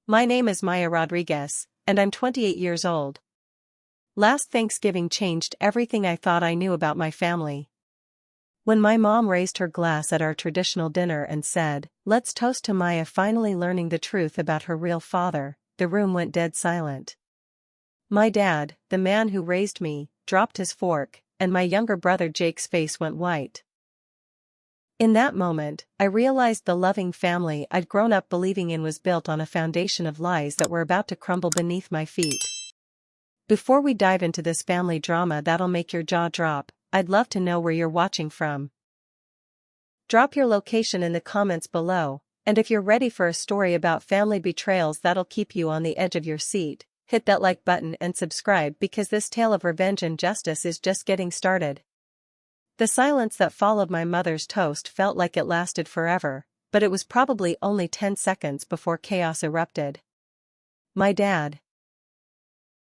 My name is Maya Rodriguez, and I'm 28 years old. Last Thanksgiving changed everything I thought I knew about my family. When my mom raised her glass at our traditional dinner and said, "Let's toast to Maya finally learning the truth about her real father," the room went dead silent. My dad, the man who raised me, dropped his fork, and my younger brother Jake's face went white. In that moment, I realized the loving family I'd grown up believing in was built on a foundation of lies that were about to crumble beneath my feet. Before we dive into this family drama that'll make your jaw drop, I'd love to know where you're watching from. Drop your location in the comments below, and if you're ready for a story about family betrayals that'll keep you on the edge of your seat, hit that like button and subscribe because this tale of revenge and justice is just getting started. The silence that followed my mother's toast felt like it lasted forever, but it was probably only 10 seconds before chaos erupted. My dad,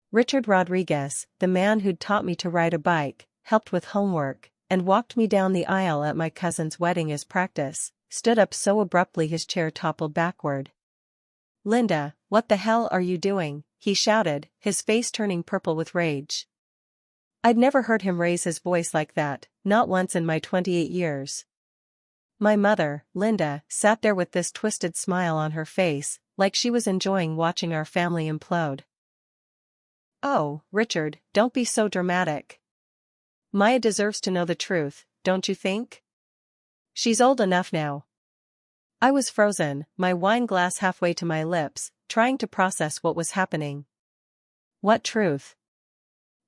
Richard Rodriguez, the man who'd taught me to ride a bike, helped with homework, and walked me down the aisle at my cousin's wedding as practice, stood up so abruptly his chair toppled backward. "Linda, what the hell are you doing?" he shouted, his face turning purple with rage. I'd never heard him raise his voice like that, not once in my 28 years. My mother, Linda, sat there with this twisted smile on her face, like she was enjoying watching our family implode. "Oh, Richard, don't be so dramatic. Maya deserves to know the truth, don't you think? She's old enough now." I was frozen, my wine glass halfway to my lips, trying to process what was happening. "What truth?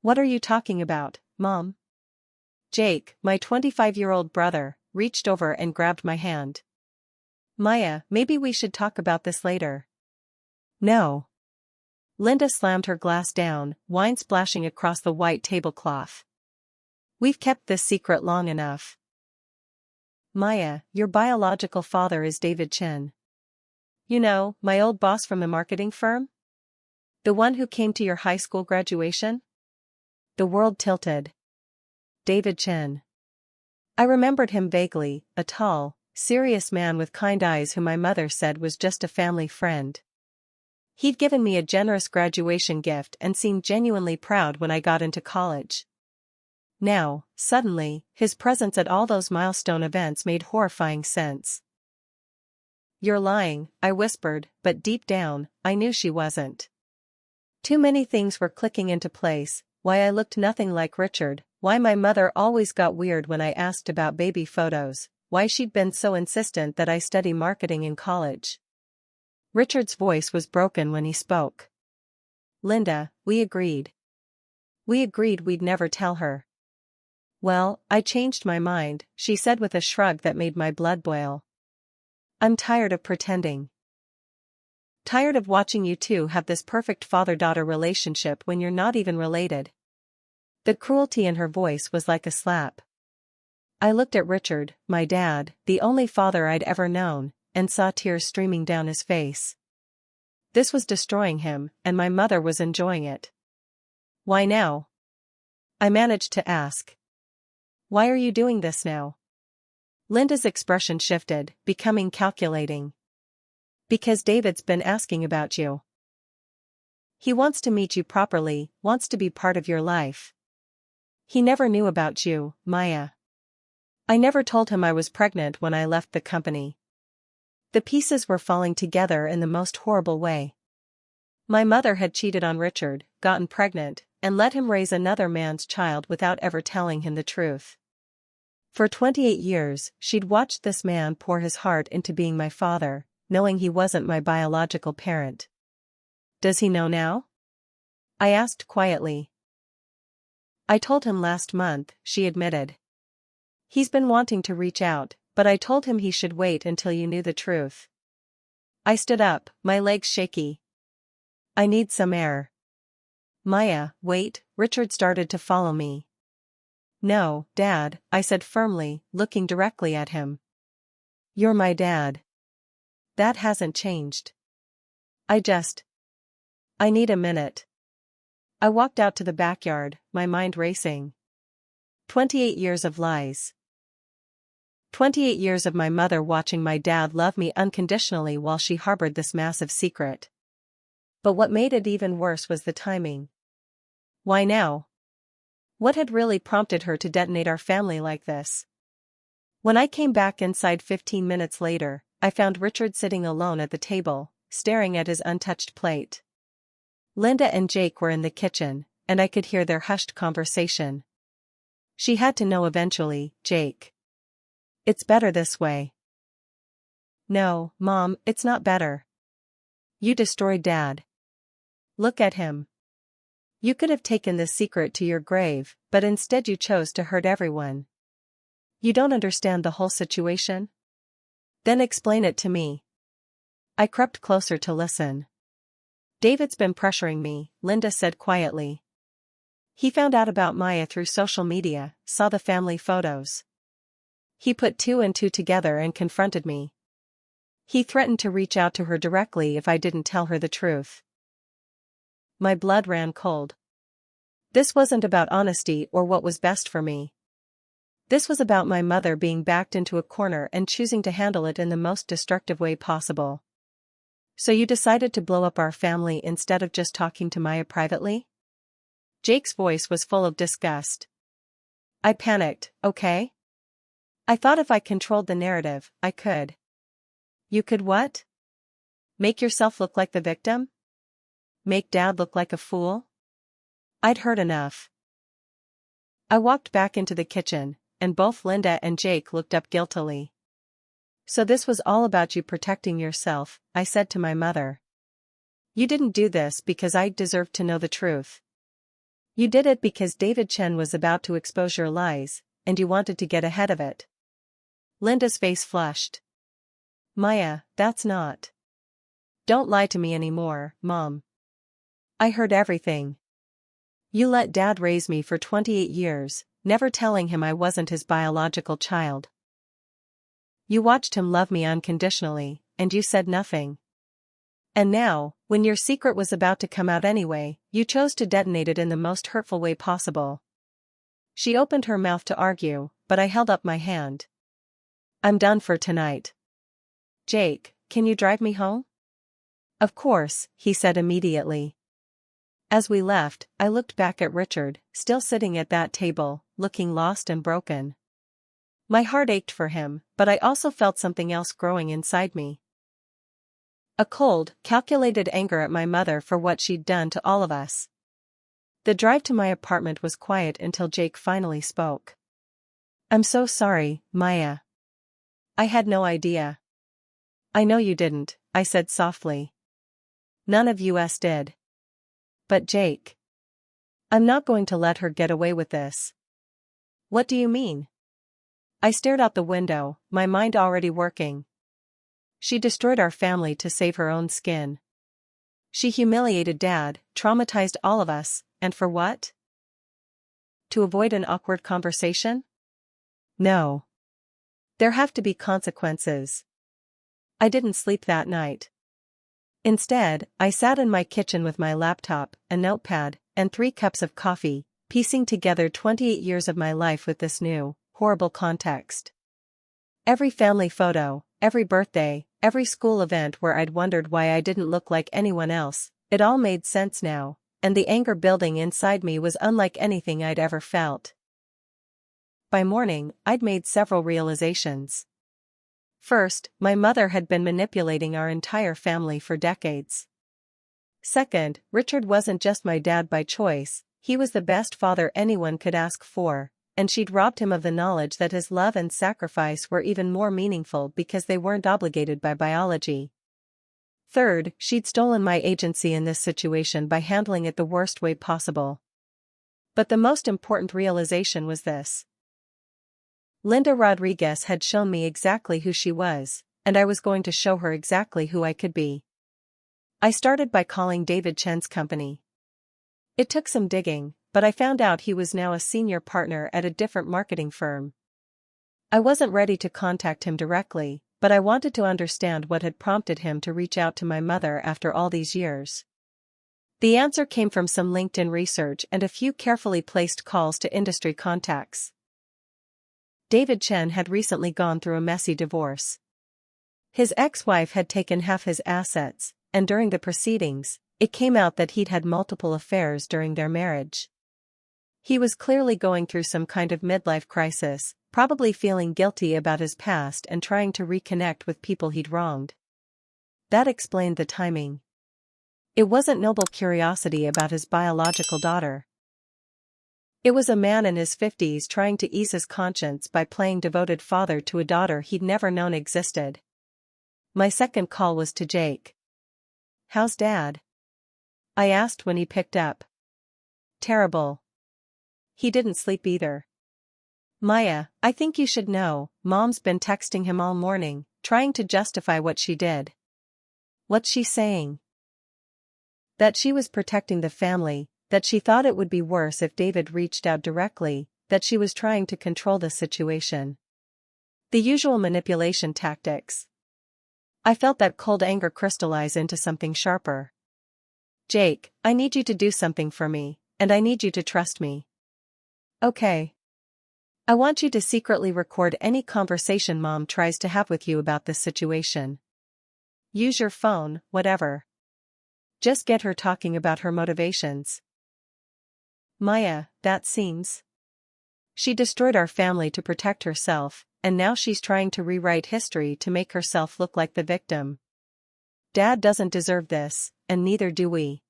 What are you talking about, Mom?" Jake, my 25-year-old brother, reached over and grabbed my hand. "Maya, maybe we should talk about this later." "No." Linda slammed her glass down, wine splashing across the white tablecloth. "We've kept this secret long enough. Maya, your biological father is David Chin. You know, my old boss from the marketing firm? The one who came to your high school graduation?" The world tilted. David Chin. I remembered him vaguely, a tall, serious man with kind eyes who my mother said was just a family friend. He'd given me a generous graduation gift and seemed genuinely proud when I got into college. Now, suddenly, his presence at all those milestone events made horrifying sense. "You're lying," I whispered, but deep down, I knew she wasn't. Too many things were clicking into place: why I looked nothing like Richard, why my mother always got weird when I asked about baby photos, why she'd been so insistent that I study marketing in college. Richard's voice was broken when he spoke. "Linda, we agreed. We agreed we'd never tell her." "Well, I changed my mind," she said with a shrug that made my blood boil. "I'm tired of pretending. Tired of watching you two have this perfect father-daughter relationship when you're not even related." The cruelty in her voice was like a slap. I looked at Richard, my dad, the only father I'd ever known, and saw tears streaming down his face. This was destroying him, and my mother was enjoying it. "Why now?" I managed to ask. "Why are you doing this now?" Linda's expression shifted, becoming calculating. "Because David's been asking about you. He wants to meet you properly, wants to be part of your life. He never knew about you, Maya. I never told him I was pregnant when I left the company." The pieces were falling together in the most horrible way. My mother had cheated on Richard, gotten pregnant, and let him raise another man's child without ever telling him the truth. For 28 years, she'd watched this man pour his heart into being my father, knowing he wasn't my biological parent. "Does he know now?" I asked quietly. "I told him last month," she admitted. "He's been wanting to reach out, but I told him he should wait until you knew the truth." I stood up, my legs shaky. "I need some air." "Maya, wait," Richard started to follow me. "No, Dad," I said firmly, looking directly at him. "You're my dad. That hasn't changed. I need a minute." I walked out to the backyard, my mind racing. 28 years of lies. 28 years of my mother watching my dad love me unconditionally while she harbored this massive secret. But what made it even worse was the timing. Why now? What had really prompted her to detonate our family like this? When I came back inside 15 minutes later, I found Richard sitting alone at the table, staring at his untouched plate. Linda and Jake were in the kitchen, and I could hear their hushed conversation. She had to know eventually, Jake. It's better this way. No, Mom, it's not better. You destroyed Dad. Look at him. You could have taken this secret to your grave, but instead you chose to hurt everyone. You don't understand the whole situation? Then explain it to me. I crept closer to listen. David's been pressuring me, Linda said quietly. He found out about Maya through social media, saw the family photos. He put two and two together and confronted me. He threatened to reach out to her directly if I didn't tell her the truth. My blood ran cold. This wasn't about honesty or what was best for me. This was about my mother being backed into a corner and choosing to handle it in the most destructive way possible. So you decided to blow up our family instead of just talking to Maya privately? Jake's voice was full of disgust. I panicked, okay? I thought if I controlled the narrative, I could. You could what? Make yourself look like the victim? Make Dad look like a fool? I'd heard enough. I walked back into the kitchen, and both Linda and Jake looked up guiltily. So this was all about you protecting yourself, I said to my mother. You didn't do this because I deserved to know the truth. You did it because David Chen was about to expose your lies, and you wanted to get ahead of it. Linda's face flushed. Maya, that's not. Don't lie to me anymore, Mom. I heard everything. You let Dad raise me for 28 years, never telling him I wasn't his biological child. You watched him love me unconditionally, and you said nothing. And now, when your secret was about to come out anyway, you chose to detonate it in the most hurtful way possible. She opened her mouth to argue, but I held up my hand. I'm done for tonight. Jake, can you drive me home? Of course, he said immediately. As we left, I looked back at Richard, still sitting at that table, looking lost and broken. My heart ached for him, but I also felt something else growing inside me. A cold, calculated anger at my mother for what she'd done to all of us. The drive to my apartment was quiet until Jake finally spoke. I'm so sorry, Maya. I had no idea. I know you didn't, I said softly. None of us did. But Jake. I'm not going to let her get away with this. What do you mean? I stared out the window, my mind already working. She destroyed our family to save her own skin. She humiliated Dad, traumatized all of us, and for what? To avoid an awkward conversation? No. There have to be consequences. I didn't sleep that night. Instead, I sat in my kitchen with my laptop, a notepad, and 3 cups of coffee, piecing together 28 years of my life with this new, horrible context. Every family photo, every birthday, every school event where I'd wondered why I didn't look like anyone else, it all made sense now, and the anger building inside me was unlike anything I'd ever felt. By morning, I'd made several realizations. First, my mother had been manipulating our entire family for decades. Second, Richard wasn't just my dad by choice, he was the best father anyone could ask for, and she'd robbed him of the knowledge that his love and sacrifice were even more meaningful because they weren't obligated by biology. Third, she'd stolen my agency in this situation by handling it the worst way possible. But the most important realization was this. Linda Rodriguez had shown me exactly who she was, and I was going to show her exactly who I could be. I started by calling David Chen's company. It took some digging, but I found out he was now a senior partner at a different marketing firm. I wasn't ready to contact him directly, but I wanted to understand what had prompted him to reach out to my mother after all these years. The answer came from some LinkedIn research and a few carefully placed calls to industry contacts. David Chen had recently gone through a messy divorce. His ex-wife had taken half his assets, and during the proceedings, it came out that he'd had multiple affairs during their marriage. He was clearly going through some kind of midlife crisis, probably feeling guilty about his past and trying to reconnect with people he'd wronged. That explained the timing. It wasn't noble curiosity about his biological daughter. It was a man in his 50s trying to ease his conscience by playing devoted father to a daughter he'd never known existed. My second call was to Jake. "How's Dad?" I asked when he picked up. "Terrible. He didn't sleep either." "Maya, I think you should know, Mom's been texting him all morning, trying to justify what she did." "What's she saying?" "That she was protecting the family, that she thought it would be worse if David reached out directly, that she was trying to control the situation. The usual manipulation tactics." I felt that cold anger crystallize into something sharper. "Jake, I need you to do something for me, and I need you to trust me." "Okay. I want you to secretly record any conversation Mom tries to have with you about this situation. Use your phone, whatever. Just get her talking about her motivations." "Maya, that seems..." She destroyed our family to protect herself, and now she's trying to rewrite history to make herself look like the victim. Dad doesn't deserve this, and neither do we.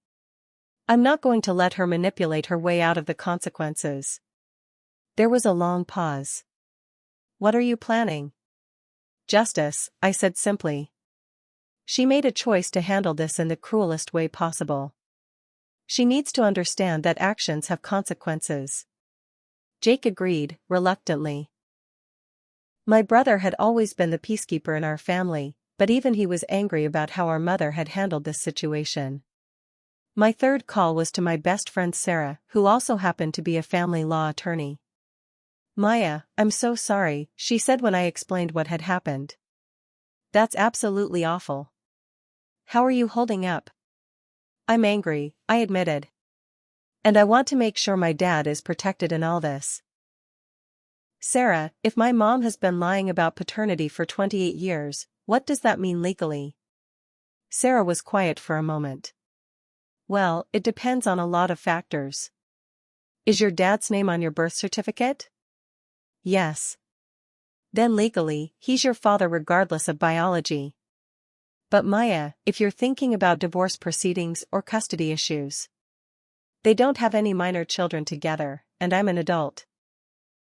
I'm not going to let her manipulate her way out of the consequences." There was a long pause. "What are you planning?" "Justice," I said simply. "She made a choice to handle this in the cruelest way possible. She needs to understand that actions have consequences." Jake agreed, reluctantly. My brother had always been the peacekeeper in our family, but even he was angry about how our mother had handled this situation. My third call was to my best friend Sarah, who also happened to be a family law attorney. "Maya, I'm so sorry," she said when I explained what had happened. "That's absolutely awful. How are you holding up?" "I'm angry," I admitted. "And I want to make sure my dad is protected in all this." "Sarah, if my mom has been lying about paternity for 28 years, what does that mean legally?" Sarah was quiet for a moment. "Well, it depends on a lot of factors." "Is your dad's name on your birth certificate?" "Yes." "Then legally, he's your father regardless of biology." "But Maya, if you're thinking about divorce proceedings or custody issues. They don't have any minor children together, and I'm an adult."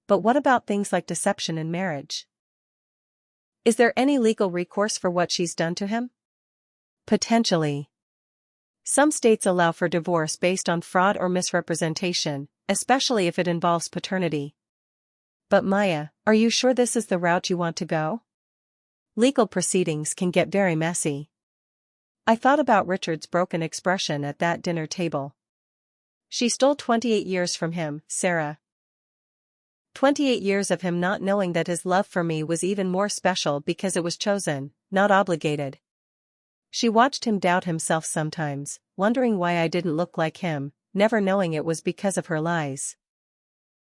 "But what about things like deception in marriage? Is there any legal recourse for what she's done to him?" "Potentially. Some states allow for divorce based on fraud or misrepresentation, especially if it involves paternity." "But Maya, are you sure this is the route you want to go? Legal proceedings can get very messy." I thought about Richard's broken expression at that dinner table. "She stole 28 years from him, Sarah. 28 years of him not knowing that his love for me was even more special because it was chosen, not obligated. She watched him doubt himself sometimes, wondering why I didn't look like him, never knowing it was because of her lies.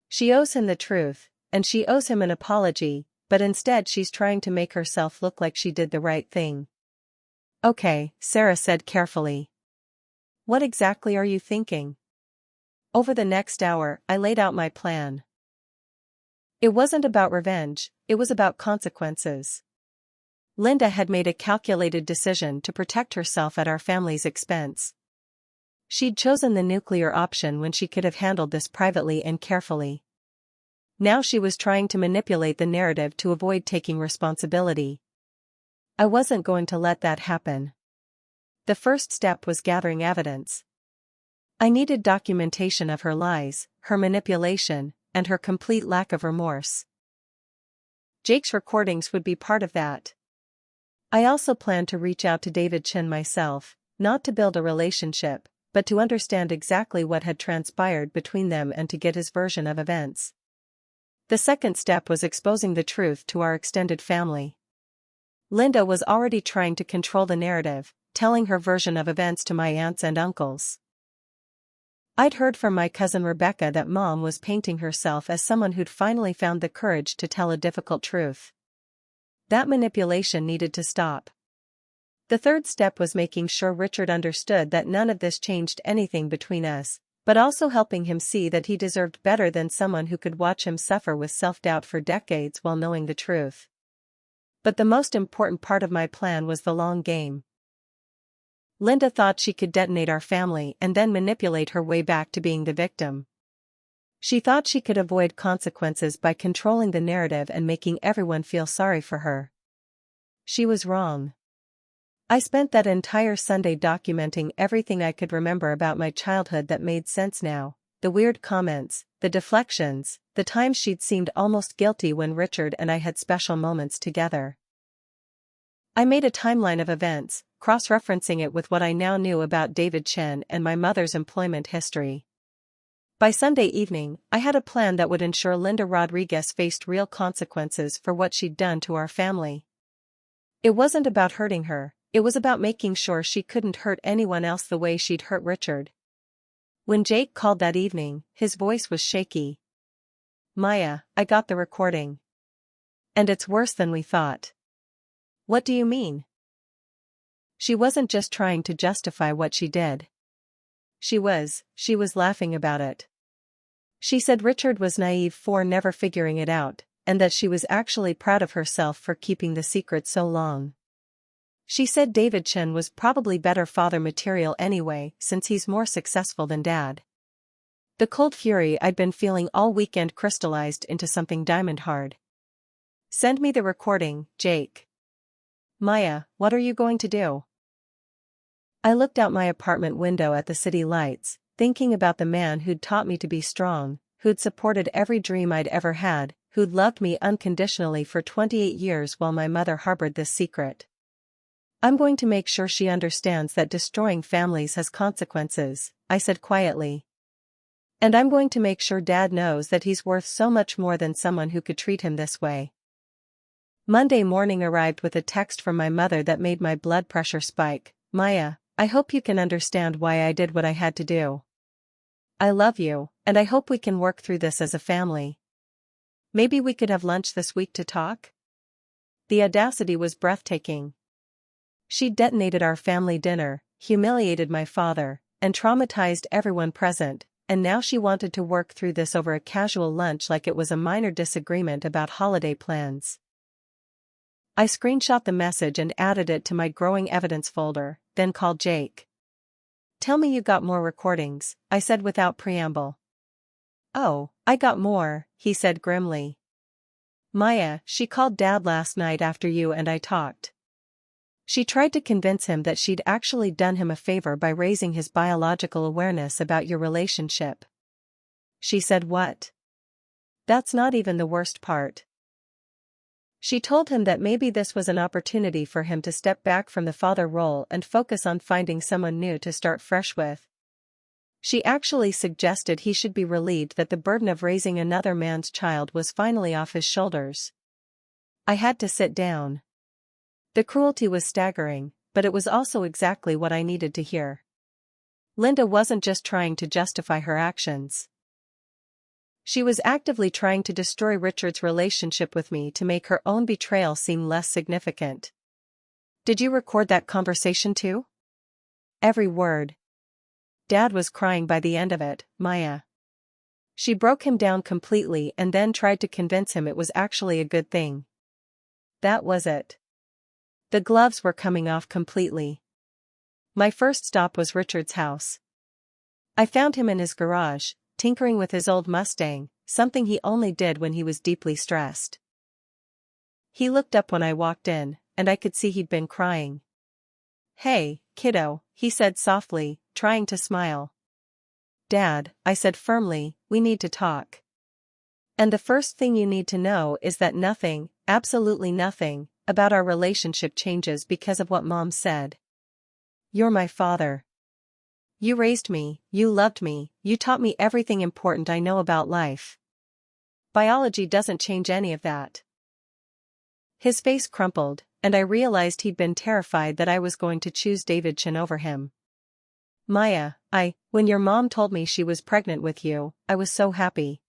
She owes him the truth, and she owes him an apology, but instead she's trying to make herself look like she did the right thing." "Okay," Sarah said carefully. "What exactly are you thinking?" Over the next hour, I laid out my plan. It wasn't about revenge, it was about consequences. Linda had made a calculated decision to protect herself at our family's expense. She'd chosen the nuclear option when she could have handled this privately and carefully. Now she was trying to manipulate the narrative to avoid taking responsibility. I wasn't going to let that happen. The first step was gathering evidence. I needed documentation of her lies, her manipulation, and her complete lack of remorse. Jake's recordings would be part of that. I also planned to reach out to David Chin myself, not to build a relationship, but to understand exactly what had transpired between them and to get his version of events. The second step was exposing the truth to our extended family. Linda was already trying to control the narrative, telling her version of events to my aunts and uncles. I'd heard from my cousin Rebecca that Mom was painting herself as someone who'd finally found the courage to tell a difficult truth. That manipulation needed to stop. The third step was making sure Richard understood that none of this changed anything between us, but also helping him see that he deserved better than someone who could watch him suffer with self-doubt for decades while knowing the truth. But the most important part of my plan was the long game. Linda thought she could detonate our family and then manipulate her way back to being the victim. She thought she could avoid consequences by controlling the narrative and making everyone feel sorry for her. She was wrong. I spent that entire Sunday documenting everything I could remember about my childhood that made sense now, the weird comments, the deflections, the times she'd seemed almost guilty when Richard and I had special moments together. I made a timeline of events, cross-referencing it with what I now knew about David Chen and my mother's employment history. By Sunday evening, I had a plan that would ensure Linda Rodriguez faced real consequences for what she'd done to our family. It wasn't about hurting her, it was about making sure she couldn't hurt anyone else the way she'd hurt Richard. When Jake called that evening, his voice was shaky. "Maya, I got the recording. And it's worse than we thought." "What do you mean?" She wasn't just trying to justify what she did. She was laughing about it. She said Richard was naive for never figuring it out, and that she was actually proud of herself for keeping the secret so long. She said David Chen was probably better father material anyway, since he's more successful than Dad. The cold fury I'd been feeling all weekend crystallized into something diamond-hard. "Send me the recording, Jake." "Maya, what are you going to do?" I looked out my apartment window at the city lights, thinking about the man who'd taught me to be strong, who'd supported every dream I'd ever had, who'd loved me unconditionally for 28 years while my mother harbored this secret. "I'm going to make sure she understands that destroying families has consequences," I said quietly. "And I'm going to make sure Dad knows that he's worth so much more than someone who could treat him this way." Monday morning arrived with a text from my mother that made my blood pressure spike. "Maya, I hope you can understand why I did what I had to do. I love you, and I hope we can work through this as a family. Maybe we could have lunch this week to talk?" The audacity was breathtaking. She detonated our family dinner, humiliated my father, and traumatized everyone present, and now she wanted to work through this over a casual lunch like it was a minor disagreement about holiday plans. I screenshot the message and added it to my growing evidence folder, then called Jake. "Tell me you got more recordings," I said without preamble. "Oh, I got more," he said grimly. "Maya, she called Dad last night after you and I talked. She tried to convince him that she'd actually done him a favor by raising his biological awareness about your relationship." She said what? That's not even the worst part. She told him that maybe this was an opportunity for him to step back from the father role and focus on finding someone new to start fresh with. She actually suggested he should be relieved that the burden of raising another man's child was finally off his shoulders. I had to sit down. The cruelty was staggering, but it was also exactly what I needed to hear. Linda wasn't just trying to justify her actions. She was actively trying to destroy Richard's relationship with me to make her own betrayal seem less significant. "Did you record that conversation too?" "Every word. Dad was crying by the end of it, Maya." She broke him down completely and then tried to convince him it was actually a good thing. That was it. The gloves were coming off completely. My first stop was Richard's house. I found him in his garage, tinkering with his old Mustang, something he only did when he was deeply stressed. He looked up when I walked in, and I could see he'd been crying. "Hey, kiddo," he said softly, trying to smile. "Dad," I said firmly, "we need to talk. And the first thing you need to know is that nothing, absolutely nothing, about our relationship changes because of what Mom said. You're my father. You raised me, you loved me, you taught me everything important I know about life. Biology doesn't change any of that." His face crumpled, and I realized he'd been terrified that I was going to choose David Chen over him. "Maya, when your mom told me she was pregnant with you, I was so happy.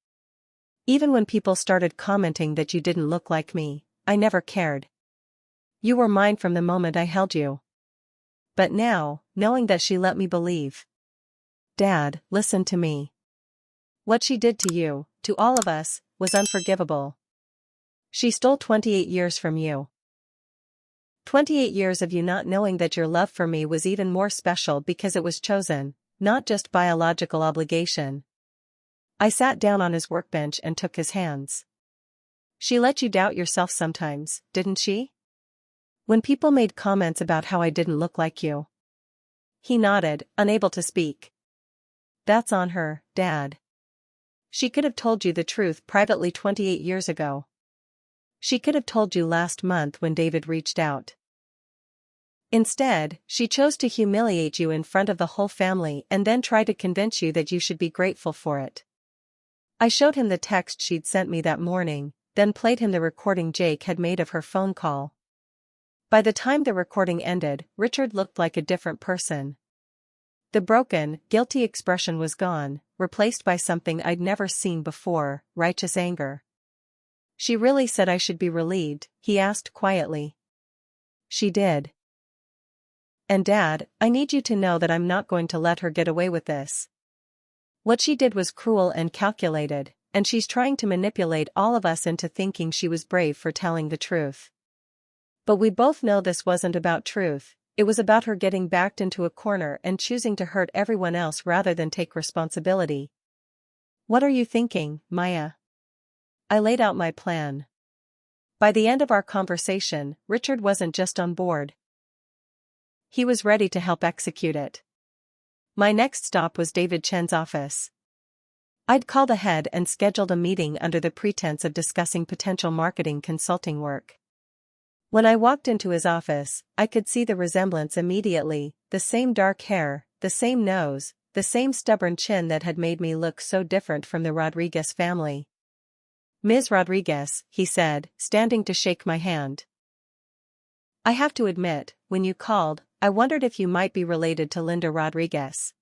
Even when people started commenting that you didn't look like me, I never cared. You were mine from the moment I held you. But now, knowing that she let me believe. Dad, listen to me. What she did to you, to all of us, was unforgivable. She stole 28 years from you. 28 years of you not knowing that your love for me was even more special because it was chosen, not just biological obligation. I sat down on his workbench and took his hands. She let you doubt yourself sometimes, didn't she? When people made comments about how I didn't look like you. He nodded, unable to speak. That's on her, Dad. She could have told you the truth privately 28 years ago. She could have told you last month when David reached out. Instead, she chose to humiliate you in front of the whole family and then try to convince you that you should be grateful for it. I showed him the text she'd sent me that morning, then played him the recording Jake had made of her phone call. By the time the recording ended, Richard looked like a different person. The broken, guilty expression was gone, replaced by something I'd never seen before, righteous anger. She really said I should be relieved, he asked quietly. She did. And Dad, I need you to know that I'm not going to let her get away with this. What she did was cruel and calculated, and she's trying to manipulate all of us into thinking she was brave for telling the truth. But we both know this wasn't about truth, it was about her getting backed into a corner and choosing to hurt everyone else rather than take responsibility. What are you thinking, Maya? I laid out my plan. By the end of our conversation, Richard wasn't just on board. He was ready to help execute it. My next stop was David Chen's office. I'd called ahead and scheduled a meeting under the pretense of discussing potential marketing consulting work. When I walked into his office, I could see the resemblance immediately, the same dark hair, the same nose, the same stubborn chin that had made me look so different from the Rodriguez family. Ms. Rodriguez, he said, standing to shake my hand. I have to admit, when you called, I wondered if you might be related to Linda Rodriguez.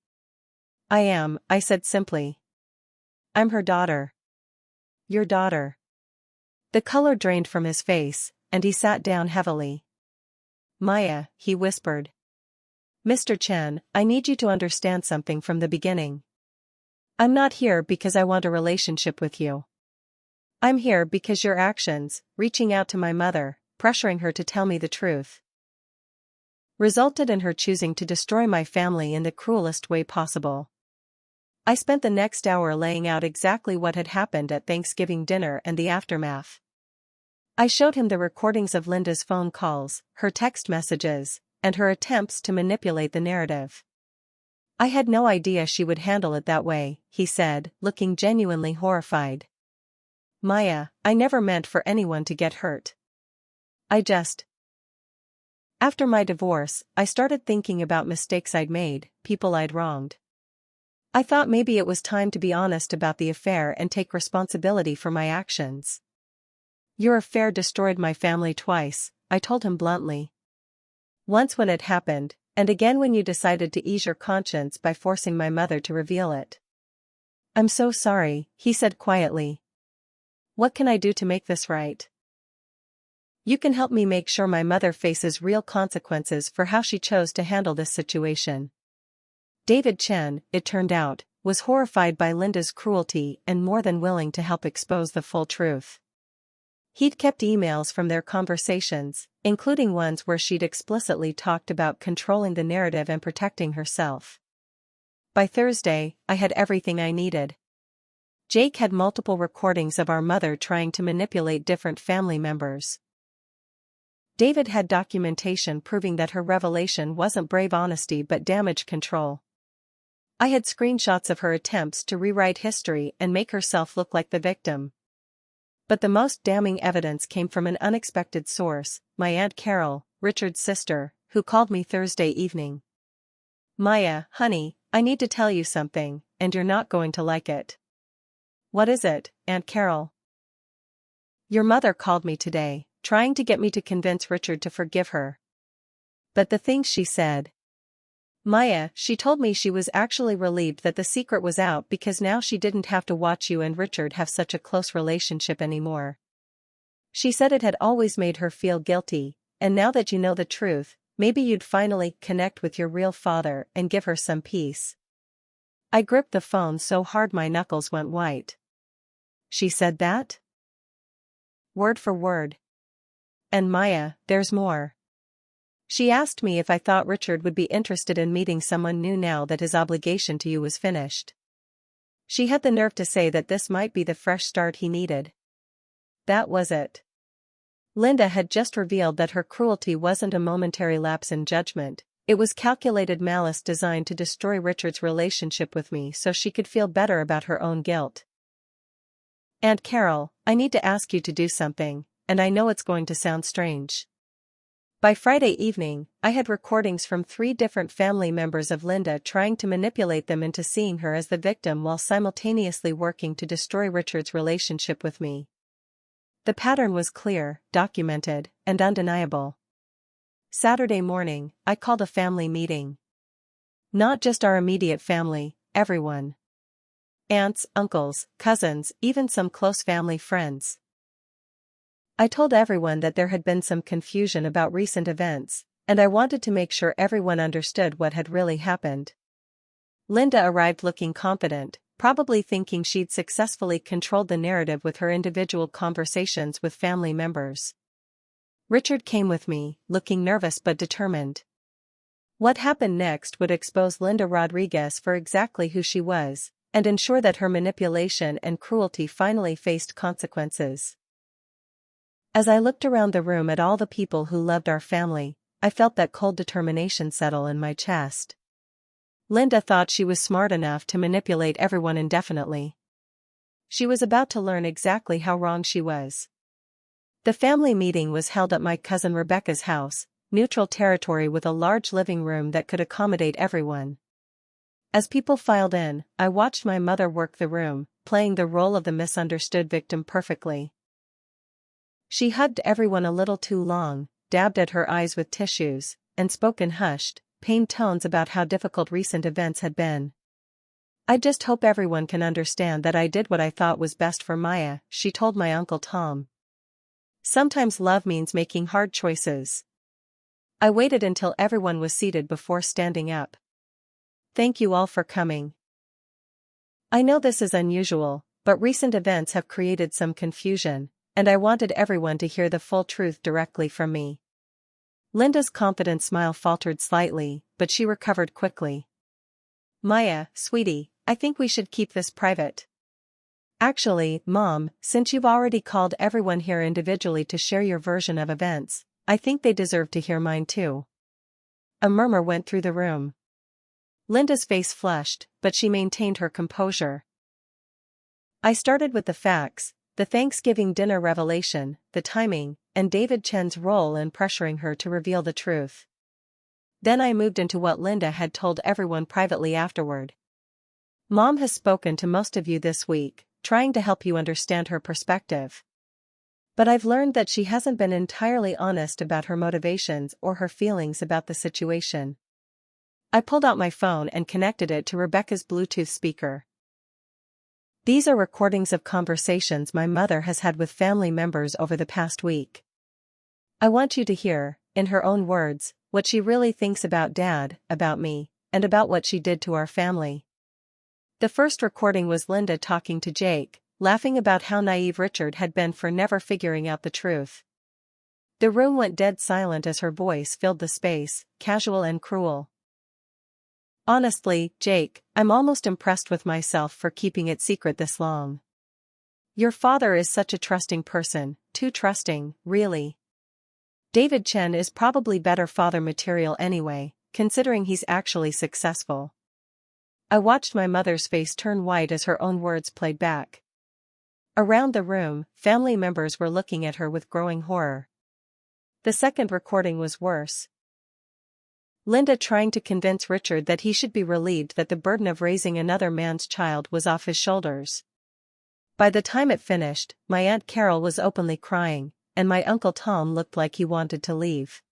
I am, I said simply. I'm her daughter. Your daughter. The color drained from his face, and he sat down heavily. Maya, he whispered. Mr. Chen, I need you to understand something from the beginning. I'm not here because I want a relationship with you. I'm here because your actions, reaching out to my mother, pressuring her to tell me the truth, resulted in her choosing to destroy my family in the cruelest way possible. I spent the next hour laying out exactly what had happened at Thanksgiving dinner and the aftermath. I showed him the recordings of Linda's phone calls, her text messages, and her attempts to manipulate the narrative. I had no idea she would handle it that way, he said, looking genuinely horrified. Maya, I never meant for anyone to get hurt. After my divorce, I started thinking about mistakes I'd made, people I'd wronged. I thought maybe it was time to be honest about the affair and take responsibility for my actions. Your affair destroyed my family twice, I told him bluntly. Once when it happened, and again when you decided to ease your conscience by forcing my mother to reveal it. I'm so sorry, he said quietly. What can I do to make this right? You can help me make sure my mother faces real consequences for how she chose to handle this situation. David Chen, it turned out, was horrified by Linda's cruelty and more than willing to help expose the full truth. He'd kept emails from their conversations, including ones where she'd explicitly talked about controlling the narrative and protecting herself. By Thursday, I had everything I needed. Jake had multiple recordings of our mother trying to manipulate different family members. David had documentation proving that her revelation wasn't brave honesty but damage control. I had screenshots of her attempts to rewrite history and make herself look like the victim. But the most damning evidence came from an unexpected source, my Aunt Carol, Richard's sister, who called me Thursday evening. Maya, honey, I need to tell you something, and you're not going to like it. What is it, Aunt Carol? Your mother called me today, trying to get me to convince Richard to forgive her. But the things she said. Maya, she told me she was actually relieved that the secret was out because now she didn't have to watch you and Richard have such a close relationship anymore. She said it had always made her feel guilty, and now that you know the truth, maybe you'd finally connect with your real father and give her some peace. I gripped the phone so hard my knuckles went white. She said that? Word for word. And Maya, there's more. She asked me if I thought Richard would be interested in meeting someone new now that his obligation to you was finished. She had the nerve to say that this might be the fresh start he needed. That was it. Linda had just revealed that her cruelty wasn't a momentary lapse in judgment, it was calculated malice designed to destroy Richard's relationship with me so she could feel better about her own guilt. Aunt Carol, I need to ask you to do something, and I know it's going to sound strange. By Friday evening, I had recordings from 3 different family members of Linda trying to manipulate them into seeing her as the victim while simultaneously working to destroy Richard's relationship with me. The pattern was clear, documented, and undeniable. Saturday morning, I called a family meeting. Not just our immediate family, everyone. Aunts, uncles, cousins, even some close family friends. I told everyone that there had been some confusion about recent events, and I wanted to make sure everyone understood what had really happened. Linda arrived looking confident, probably thinking she'd successfully controlled the narrative with her individual conversations with family members. Richard came with me, looking nervous but determined. What happened next would expose Linda Rodriguez for exactly who she was, and ensure that her manipulation and cruelty finally faced consequences. As I looked around the room at all the people who loved our family, I felt that cold determination settle in my chest. Linda thought she was smart enough to manipulate everyone indefinitely. She was about to learn exactly how wrong she was. The family meeting was held at my cousin Rebecca's house, neutral territory with a large living room that could accommodate everyone. As people filed in, I watched my mother work the room, playing the role of the misunderstood victim perfectly. She hugged everyone a little too long, dabbed at her eyes with tissues, and spoke in hushed, pained tones about how difficult recent events had been. I just hope everyone can understand that I did what I thought was best for Maya, she told my Uncle Tom. Sometimes love means making hard choices. I waited until everyone was seated before standing up. Thank you all for coming. I know this is unusual, but recent events have created some confusion, and I wanted everyone to hear the full truth directly from me. Linda's confident smile faltered slightly, but she recovered quickly. Maya, sweetie, I think we should keep this private. Actually, Mom, since you've already called everyone here individually to share your version of events, I think they deserve to hear mine too. A murmur went through the room. Linda's face flushed, but she maintained her composure. I started with the facts, the Thanksgiving dinner revelation, the timing, and David Chen's role in pressuring her to reveal the truth. Then I moved into what Linda had told everyone privately afterward. Mom has spoken to most of you this week, trying to help you understand her perspective. But I've learned that she hasn't been entirely honest about her motivations or her feelings about the situation. I pulled out my phone and connected it to Rebecca's Bluetooth speaker. These are recordings of conversations my mother has had with family members over the past week. I want you to hear, in her own words, what she really thinks about Dad, about me, and about what she did to our family. The first recording was Linda talking to Jake, laughing about how naive Richard had been for never figuring out the truth. The room went dead silent as her voice filled the space, casual and cruel. Honestly, Jake, I'm almost impressed with myself for keeping it secret this long. Your father is such a trusting person, too trusting, really. David Chen is probably better father material anyway, considering he's actually successful. I watched my mother's face turn white as her own words played back. Around the room, family members were looking at her with growing horror. The second recording was worse. Linda trying to convince Richard that he should be relieved that the burden of raising another man's child was off his shoulders. By the time it finished, my Aunt Carol was openly crying, and my Uncle Tom looked like he wanted to leave.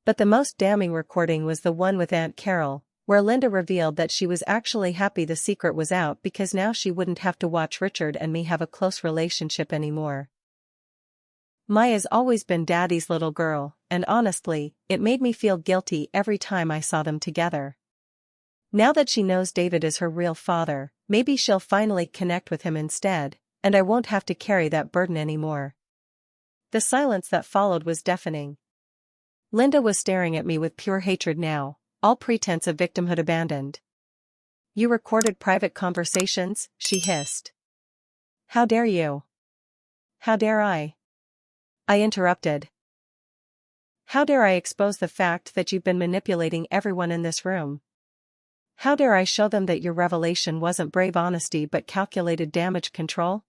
But the most damning recording was the one with Aunt Carol, where Linda revealed that she was actually happy the secret was out because now she wouldn't have to watch Richard and me have a close relationship anymore. Maya's always been Daddy's little girl, and honestly, it made me feel guilty every time I saw them together. Now that she knows David is her real father, maybe she'll finally connect with him instead, and I won't have to carry that burden anymore. The silence that followed was deafening. Linda was staring at me with pure hatred now, all pretense of victimhood abandoned. "You recorded private conversations?" she hissed. "How dare you?" "How dare I?" I interrupted. "How dare I expose the fact that you've been manipulating everyone in this room? How dare I show them that your revelation wasn't brave honesty but calculated damage control?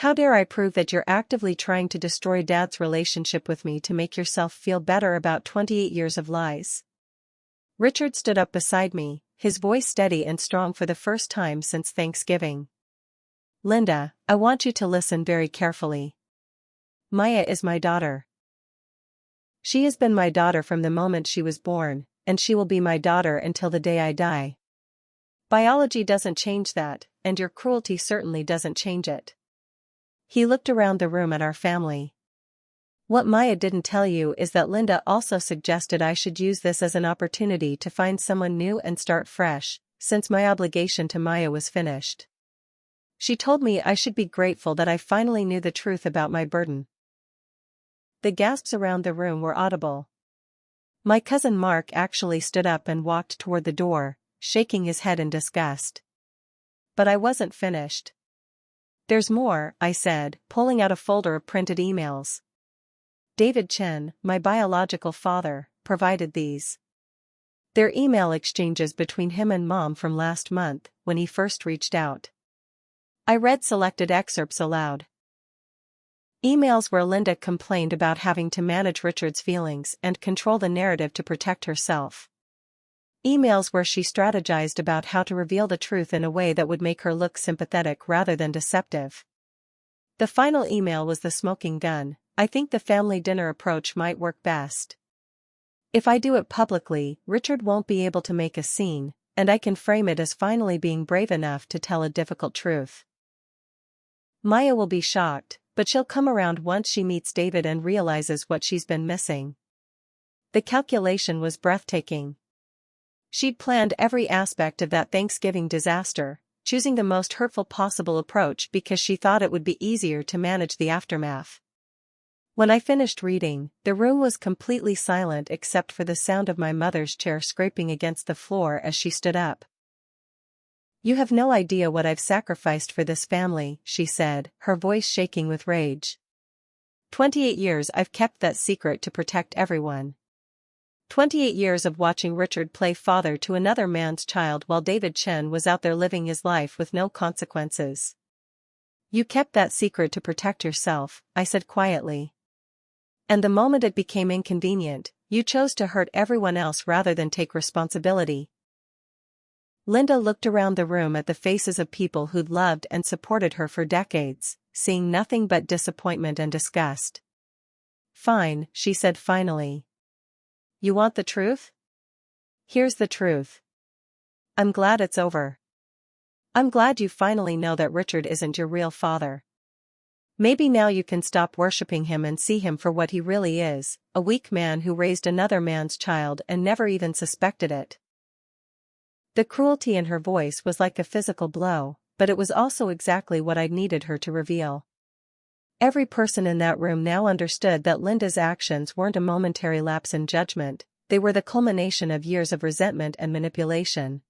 How dare I prove that you're actively trying to destroy Dad's relationship with me to make yourself feel better about 28 years of lies?" Richard stood up beside me, his voice steady and strong for the first time since Thanksgiving. "Linda, I want you to listen very carefully. Maya is my daughter. She has been my daughter from the moment she was born, and she will be my daughter until the day I die. Biology doesn't change that, and your cruelty certainly doesn't change it." He looked around the room at our family. "What Maya didn't tell you is that Linda also suggested I should use this as an opportunity to find someone new and start fresh, since my obligation to Maya was finished. She told me I should be grateful that I finally knew the truth about my burden." The gasps around the room were audible. My cousin Mark actually stood up and walked toward the door, shaking his head in disgust. But I wasn't finished. "There's more," I said, pulling out a folder of printed emails. "David Chen, my biological father, provided these. They're email exchanges between him and Mom from last month, when he first reached out." I read selected excerpts aloud. Emails where Linda complained about having to manage Richard's feelings and control the narrative to protect herself. Emails where she strategized about how to reveal the truth in a way that would make her look sympathetic rather than deceptive. The final email was the smoking gun. "I think the family dinner approach might work best. If I do it publicly, Richard won't be able to make a scene, and I can frame it as finally being brave enough to tell a difficult truth. Maya will be shocked, but she'll come around once she meets David and realizes what she's been missing." The calculation was breathtaking. She'd planned every aspect of that Thanksgiving disaster, choosing the most hurtful possible approach because she thought it would be easier to manage the aftermath. When I finished reading, the room was completely silent except for the sound of my mother's chair scraping against the floor as she stood up. "You have no idea what I've sacrificed for this family," she said, her voice shaking with rage. 28 years I've kept that secret to protect everyone. 28 years of watching Richard play father to another man's child while David Chen was out there living his life with no consequences. "You kept that secret to protect yourself," I said quietly. "And the moment it became inconvenient, you chose to hurt everyone else rather than take responsibility." Linda looked around the room at the faces of people who'd loved and supported her for decades, seeing nothing but disappointment and disgust. "Fine," she said finally. "You want the truth? Here's the truth. I'm glad it's over. I'm glad you finally know that Richard isn't your real father. Maybe now you can stop worshipping him and see him for what he really is, a weak man who raised another man's child and never even suspected it." The cruelty in her voice was like a physical blow, but it was also exactly what I needed her to reveal. Every person in that room now understood that Linda's actions weren't a momentary lapse in judgment, they were the culmination of years of resentment and manipulation.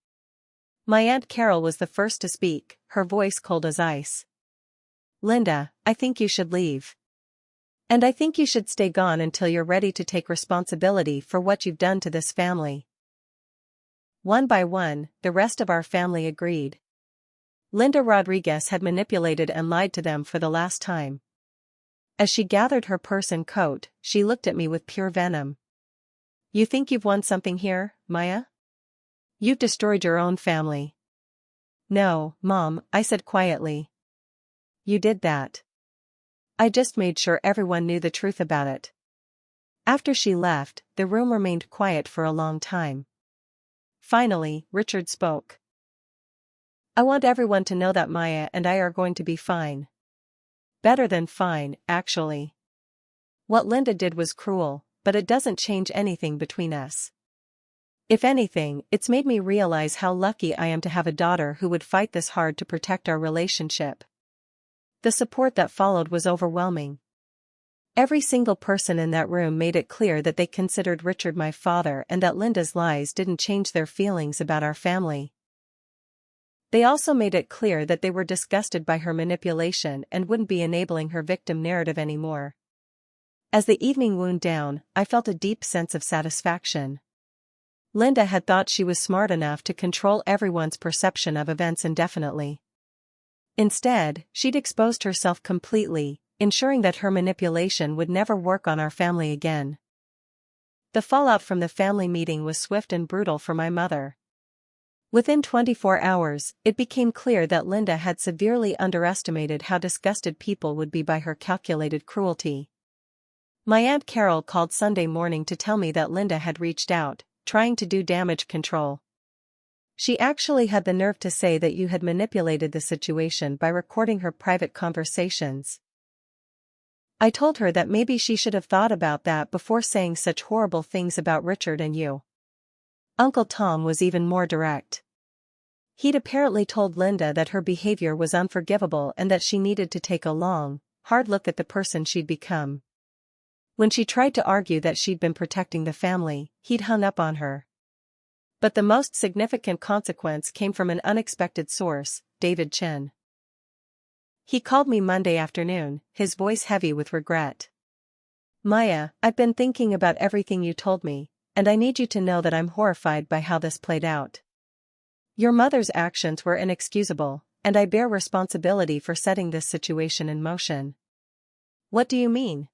My Aunt Carol was the first to speak, her voice cold as ice. "Linda, I think you should leave. And I think you should stay gone until you're ready to take responsibility for what you've done to this family." One by one, the rest of our family agreed. Linda Rodriguez had manipulated and lied to them for the last time. As she gathered her purse and coat, she looked at me with pure venom. "You think you've won something here, Maya? You've destroyed your own family." "No, Mom," I said quietly. "You did that. I just made sure everyone knew the truth about it." After she left, the room remained quiet for a long time. Finally, Richard spoke. "I want everyone to know that Maya and I are going to be fine. Better than fine, actually. What Linda did was cruel, but it doesn't change anything between us. If anything, it's made me realize how lucky I am to have a daughter who would fight this hard to protect our relationship." The support that followed was overwhelming. Every single person in that room made it clear that they considered Richard my father and that Linda's lies didn't change their feelings about our family. They also made it clear that they were disgusted by her manipulation and wouldn't be enabling her victim narrative anymore. As the evening wound down, I felt a deep sense of satisfaction. Linda had thought she was smart enough to control everyone's perception of events indefinitely. Instead, she'd exposed herself completely, ensuring that her manipulation would never work on our family again. The fallout from the family meeting was swift and brutal for my mother. Within 24 hours, it became clear that Linda had severely underestimated how disgusted people would be by her calculated cruelty. My Aunt Carol called Sunday morning to tell me that Linda had reached out, trying to do damage control. She actually had the nerve to say that you had manipulated the situation by recording her private conversations. I told her that maybe she should have thought about that before saying such horrible things about Richard and you. Uncle Tom was even more direct. He'd apparently told Linda that her behavior was unforgivable and that she needed to take a long, hard look at the person she'd become. When she tried to argue that she'd been protecting the family, he'd hung up on her. But the most significant consequence came from an unexpected source, David Chen. He called me Monday afternoon, his voice heavy with regret. "Maya, I've been thinking about everything you told me, and I need you to know that I'm horrified by how this played out. Your mother's actions were inexcusable, and I bear responsibility for setting this situation in motion." "What do you mean?"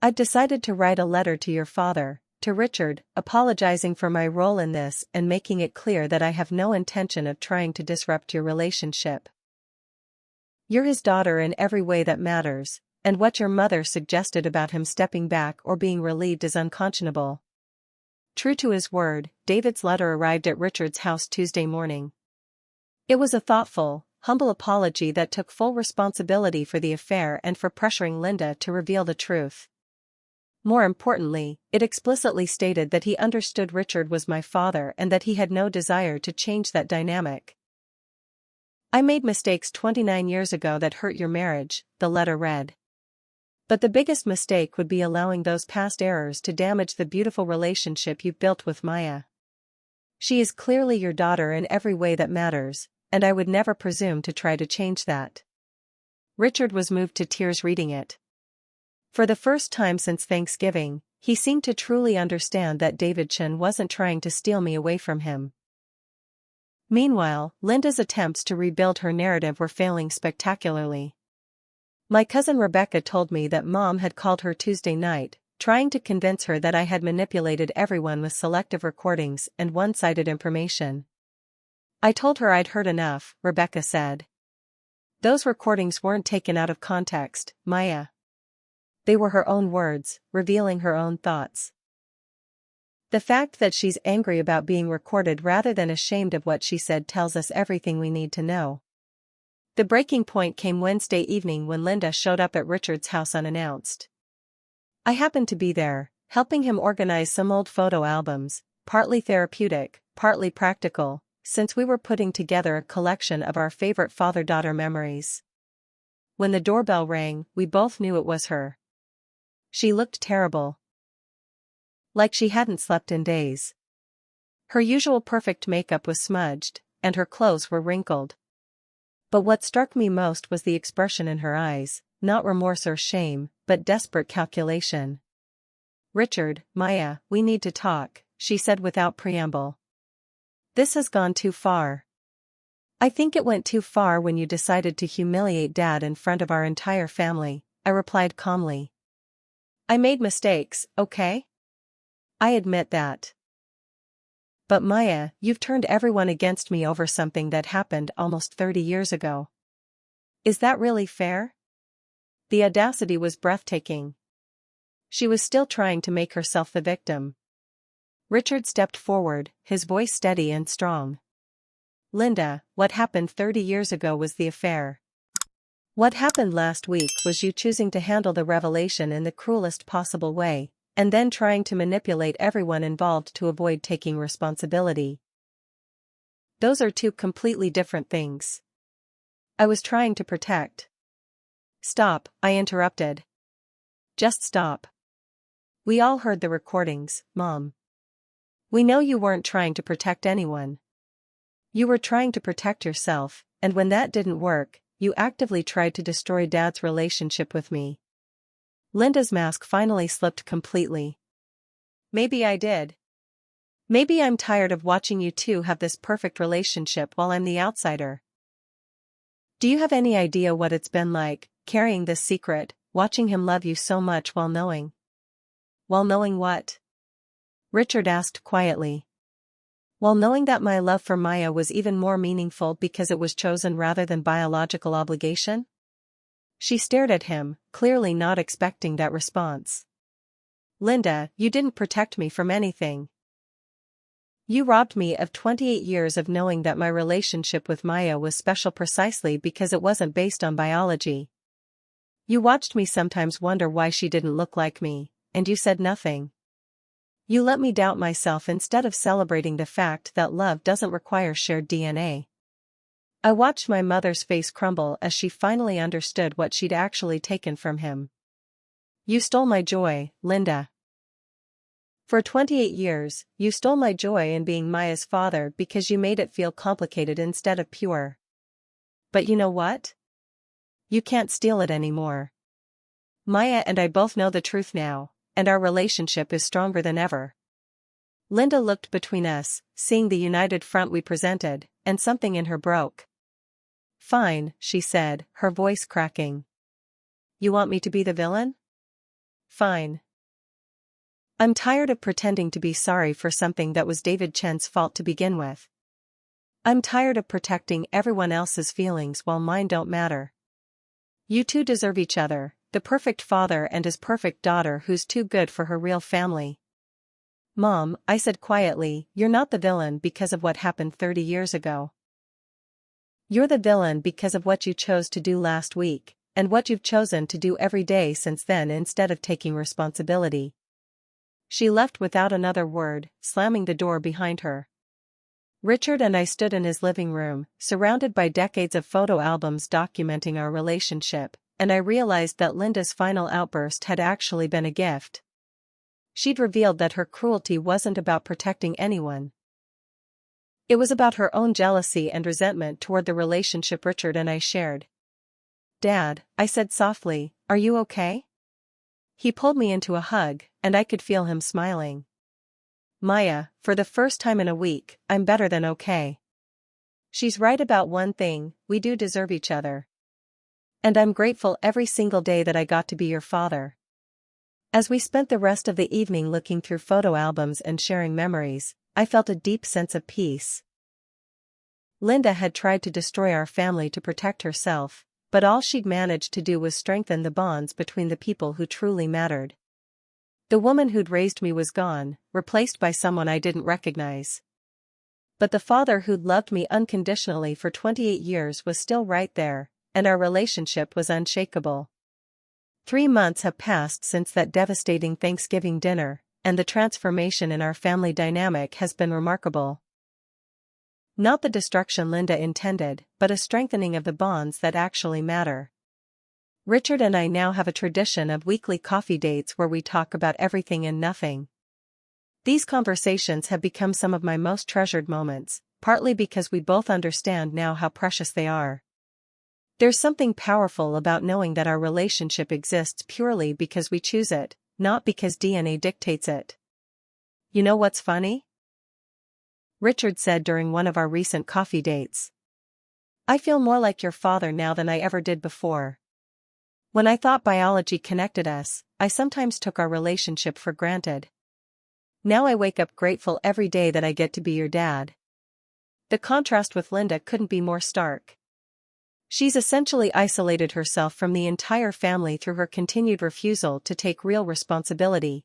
"I've decided to write a letter to your father, to Richard, apologizing for my role in this and making it clear that I have no intention of trying to disrupt your relationship. You're his daughter in every way that matters, and what your mother suggested about him stepping back or being relieved is unconscionable." True to his word, David's letter arrived at Richard's house Tuesday morning. It was a thoughtful, humble apology that took full responsibility for the affair and for pressuring Linda to reveal the truth. More importantly, it explicitly stated that he understood Richard was my father and that he had no desire to change that dynamic. "I made mistakes 29 years ago that hurt your marriage," the letter read. "But the biggest mistake would be allowing those past errors to damage the beautiful relationship you've built with Maya. She is clearly your daughter in every way that matters, and I would never presume to try to change that." Richard was moved to tears reading it. For the first time since Thanksgiving, he seemed to truly understand that David Chen wasn't trying to steal me away from him. Meanwhile, Linda's attempts to rebuild her narrative were failing spectacularly. My cousin Rebecca told me that Mom had called her Tuesday night, trying to convince her that I had manipulated everyone with selective recordings and one-sided information. "I told her I'd heard enough," Rebecca said. "Those recordings weren't taken out of context, Maya. They were her own words, revealing her own thoughts. The fact that she's angry about being recorded rather than ashamed of what she said tells us everything we need to know." The breaking point came Wednesday evening when Linda showed up at Richard's house unannounced. I happened to be there, helping him organize some old photo albums, partly therapeutic, partly practical, since we were putting together a collection of our favorite father-daughter memories. When the doorbell rang, we both knew it was her. She looked terrible. Like she hadn't slept in days. Her usual perfect makeup was smudged, and her clothes were wrinkled. But what struck me most was the expression in her eyes, not remorse or shame, but desperate calculation. "Richard, Maya, we need to talk," she said without preamble. "This has gone too far." "I think it went too far when you decided to humiliate Dad in front of our entire family," I replied calmly. "I made mistakes, okay? I admit that. But Maya, you've turned everyone against me over something that happened almost 30 years ago. Is that really fair?" The audacity was breathtaking. She was still trying to make herself the victim. Richard stepped forward, his voice steady and strong. "Linda, what happened 30 years ago was the affair. What happened last week was you choosing to handle the revelation in the cruelest possible way, and then trying to manipulate everyone involved to avoid taking responsibility. Those are two completely different things. I was trying to protect. Stop, I interrupted. Just stop. We all heard the recordings, Mom. We know you weren't trying to protect anyone. You were trying to protect yourself, and when that didn't work, you actively tried to destroy Dad's relationship with me. Linda's mask finally slipped completely. Maybe I did. Maybe I'm tired of watching you two have this perfect relationship while I'm the outsider. Do you have any idea what it's been like, carrying this secret, watching him love you so much while knowing? While knowing what? Richard asked quietly. While knowing that my love for Maya was even more meaningful because it was chosen rather than biological obligation? She stared at him, clearly not expecting that response. Linda, you didn't protect me from anything. You robbed me of 28 years of knowing that my relationship with Maya was special precisely because it wasn't based on biology. You watched me sometimes wonder why she didn't look like me, and you said nothing. You let me doubt myself instead of celebrating the fact that love doesn't require shared DNA. I watched my mother's face crumble as she finally understood what she'd actually taken from him. You stole my joy, Linda. For 28 years, you stole my joy in being Maya's father because you made it feel complicated instead of pure. But you know what? You can't steal it anymore. Maya and I both know the truth now, and our relationship is stronger than ever. Linda looked between us, seeing the united front we presented, and something in her broke. Fine, she said, her voice cracking. You want me to be the villain? Fine. I'm tired of pretending to be sorry for something that was David Chen's fault to begin with. I'm tired of protecting everyone else's feelings while mine don't matter. You two deserve each other, the perfect father and his perfect daughter who's too good for her real family. Mom, I said quietly, you're not the villain because of what happened 30 years ago. You're the villain because of what you chose to do last week, and what you've chosen to do every day since then instead of taking responsibility. She left without another word, slamming the door behind her. Richard and I stood in his living room, surrounded by decades of photo albums documenting our relationship, and I realized that Linda's final outburst had actually been a gift. She'd revealed that her cruelty wasn't about protecting anyone. It was about her own jealousy and resentment toward the relationship Richard and I shared. Dad, I said softly, are you okay? He pulled me into a hug, and I could feel him smiling. Maya, for the first time in a week, I'm better than okay. She's right about one thing, we do deserve each other. And I'm grateful every single day that I got to be your father. As we spent the rest of the evening looking through photo albums and sharing memories, I felt a deep sense of peace. Linda had tried to destroy our family to protect herself, but all she'd managed to do was strengthen the bonds between the people who truly mattered. The woman who'd raised me was gone, replaced by someone I didn't recognize. But the father who'd loved me unconditionally for 28 years was still right there, and our relationship was unshakable. 3 months have passed since that devastating Thanksgiving dinner, and the transformation in our family dynamic has been remarkable. Not the destruction Linda intended, but a strengthening of the bonds that actually matter. Richard and I now have a tradition of weekly coffee dates where we talk about everything and nothing. These conversations have become some of my most treasured moments, partly because we both understand now how precious they are. There's something powerful about knowing that our relationship exists purely because we choose it, not because DNA dictates it. You know what's funny? Richard said during one of our recent coffee dates. I feel more like your father now than I ever did before. When I thought biology connected us, I sometimes took our relationship for granted. Now I wake up grateful every day that I get to be your dad. The contrast with Linda couldn't be more stark. She's essentially isolated herself from the entire family through her continued refusal to take real responsibility.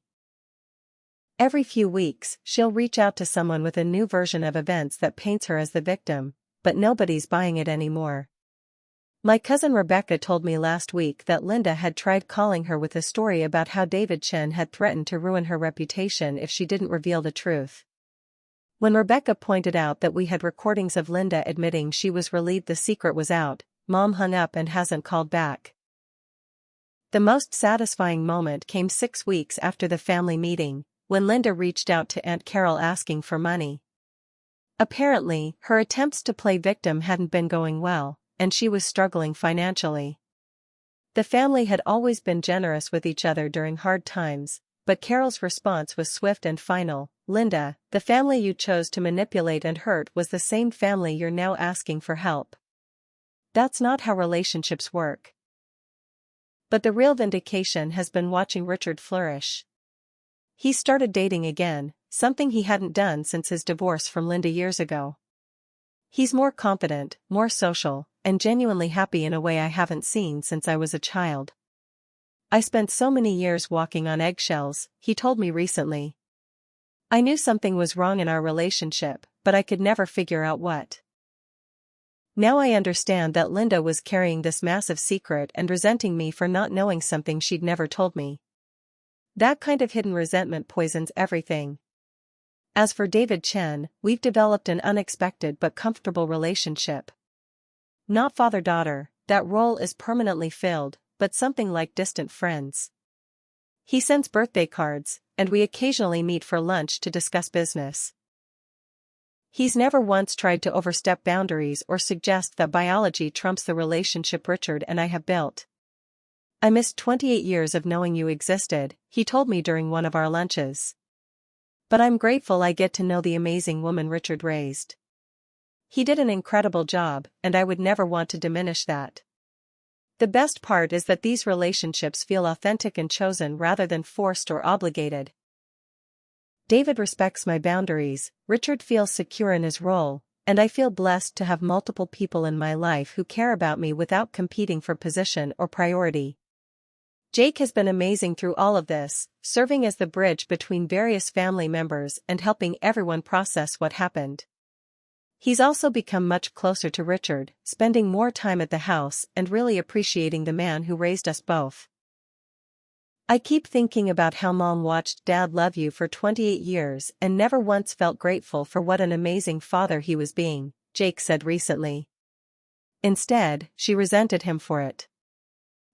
Every few weeks, she'll reach out to someone with a new version of events that paints her as the victim, but nobody's buying it anymore. My cousin Rebecca told me last week that Linda had tried calling her with a story about how David Chen had threatened to ruin her reputation if she didn't reveal the truth. When Rebecca pointed out that we had recordings of Linda admitting she was relieved the secret was out, Mom hung up and hasn't called back. The most satisfying moment came 6 weeks after the family meeting, when Linda reached out to Aunt Carol asking for money. Apparently, her attempts to play victim hadn't been going well, and she was struggling financially. The family had always been generous with each other during hard times, but Carol's response was swift and final. Linda, the family you chose to manipulate and hurt was the same family you're now asking for help. That's not how relationships work. But the real vindication has been watching Richard flourish. He started dating again, something he hadn't done since his divorce from Linda years ago. He's more confident, more social, and genuinely happy in a way I haven't seen since I was a child. I spent so many years walking on eggshells, he told me recently. I knew something was wrong in our relationship, but I could never figure out what. Now I understand that Linda was carrying this massive secret and resenting me for not knowing something she'd never told me. That kind of hidden resentment poisons everything. As for David Chen, we've developed an unexpected but comfortable relationship. Not father-daughter, that role is permanently filled, but something like distant friends. He sends birthday cards, and we occasionally meet for lunch to discuss business. He's never once tried to overstep boundaries or suggest that biology trumps the relationship Richard and I have built. I missed 28 years of knowing you existed, he told me during one of our lunches. But I'm grateful I get to know the amazing woman Richard raised. He did an incredible job, and I would never want to diminish that. The best part is that these relationships feel authentic and chosen rather than forced or obligated. David respects my boundaries, Richard feels secure in his role, and I feel blessed to have multiple people in my life who care about me without competing for position or priority. Jake has been amazing through all of this, serving as the bridge between various family members and helping everyone process what happened. He's also become much closer to Richard, spending more time at the house and really appreciating the man who raised us both. I keep thinking about how Mom watched Dad love you for 28 years and never once felt grateful for what an amazing father he was being, Jake said recently. Instead, she resented him for it.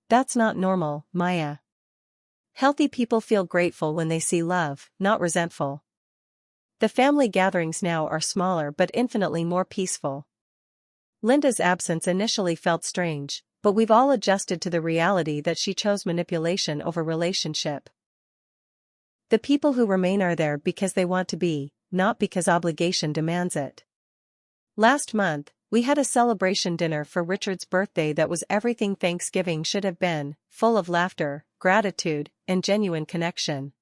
That's not normal, Maya. Healthy people feel grateful when they see love, not resentful. The family gatherings now are smaller but infinitely more peaceful. Linda's absence initially felt strange, but we've all adjusted to the reality that she chose manipulation over relationship. The people who remain are there because they want to be, not because obligation demands it. Last month, we had a celebration dinner for Richard's birthday that was everything Thanksgiving should have been, full of laughter, gratitude, and genuine connection.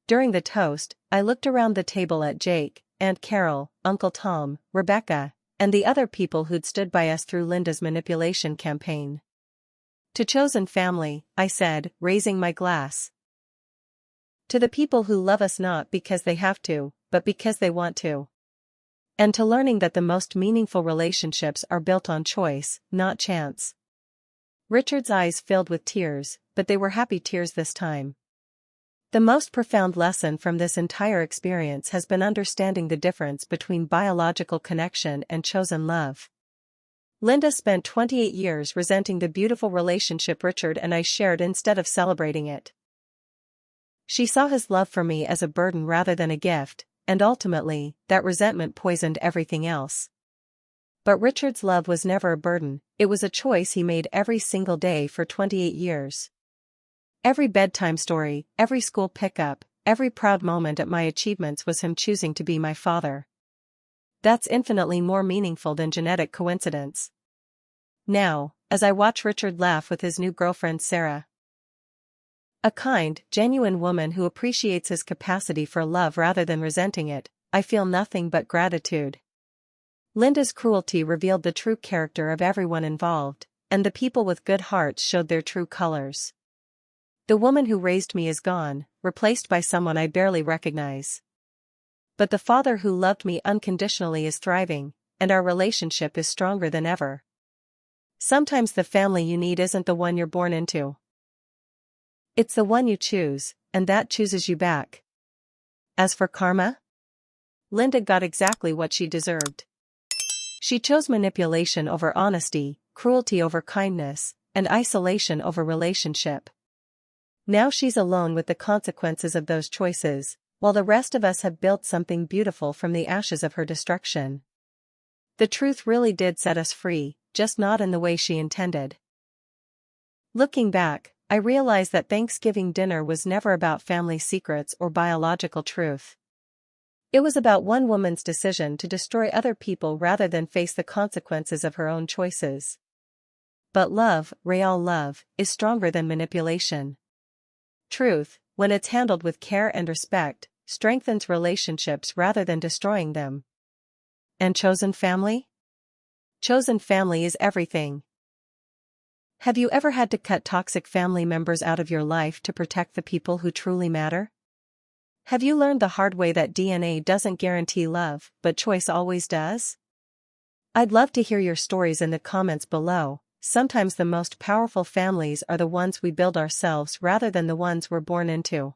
During the toast, I looked around the table at Jake, Aunt Carol, Uncle Tom, Rebecca, and the other people who'd stood by us through Linda's manipulation campaign. To chosen family, I said, raising my glass. To the people who love us not because they have to, but because they want to. And to learning that the most meaningful relationships are built on choice, not chance. Richard's eyes filled with tears, but they were happy tears this time. The most profound lesson from this entire experience has been understanding the difference between biological connection and chosen love. Linda spent 28 years resenting the beautiful relationship Richard and I shared instead of celebrating it. She saw his love for me as a burden rather than a gift, and ultimately, that resentment poisoned everything else. But Richard's love was never a burden, it was a choice he made every single day for 28 years. Every bedtime story, every school pickup, every proud moment at my achievements was him choosing to be my father. That's infinitely more meaningful than genetic coincidence. Now, as I watch Richard laugh with his new girlfriend Sarah, a kind, genuine woman who appreciates his capacity for love rather than resenting it, I feel nothing but gratitude. Linda's cruelty revealed the true character of everyone involved, and the people with good hearts showed their true colors. The woman who raised me is gone, replaced by someone I barely recognize. But the father who loved me unconditionally is thriving, and our relationship is stronger than ever. Sometimes the family you need isn't the one you're born into. It's the one you choose, and that chooses you back. As for karma, Linda got exactly what she deserved. She chose manipulation over honesty, cruelty over kindness, and isolation over relationship. Now she's alone with the consequences of those choices, while the rest of us have built something beautiful from the ashes of her destruction. The truth really did set us free, just not in the way she intended. Looking back, I realize that Thanksgiving dinner was never about family secrets or biological truth. It was about one woman's decision to destroy other people rather than face the consequences of her own choices. But love, real love, is stronger than manipulation. Truth, when it's handled with care and respect, strengthens relationships rather than destroying them. And chosen family? Chosen family is everything. Have you ever had to cut toxic family members out of your life to protect the people who truly matter? Have you learned the hard way that DNA doesn't guarantee love, but choice always does? I'd love to hear your stories in the comments below. Sometimes the most powerful families are the ones we build ourselves rather than the ones we're born into.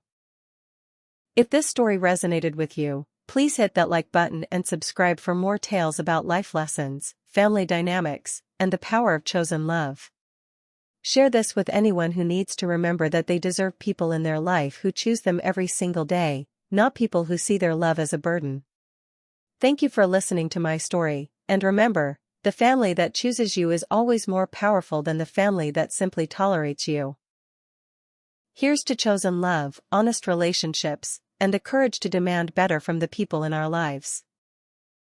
If this story resonated with you, please hit that like button and subscribe for more tales about life lessons, family dynamics, and the power of chosen love. Share this with anyone who needs to remember that they deserve people in their life who choose them every single day, not people who see their love as a burden. Thank you for listening to my story, and remember, the family that chooses you is always more powerful than the family that simply tolerates you. Here's to chosen love, honest relationships, and the courage to demand better from the people in our lives.